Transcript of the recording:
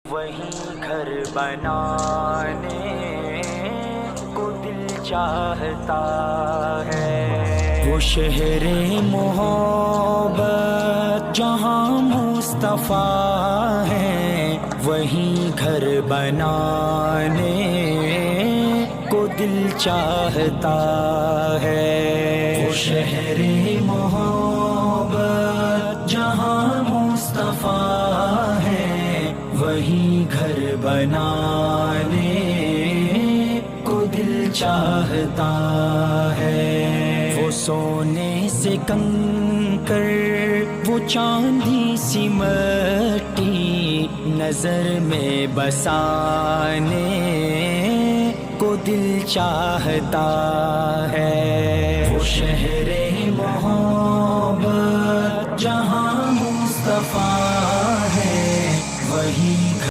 وہیں گھر بنانے کو دل چاہتا ہے، وہ شہر محبت جہاں مصطفیٰ ہے، وہیں گھر بنانے کو دل چاہتا ہے، وہ شہر محبت جہاں مصطفیٰ ہے، وہیں گھر بنانے کو دل چاہتا ہے، وہ سونے سے کنکر وہ چاندی سی مٹی نظر میں بسانے کو دل چاہتا ہے، وہ شہر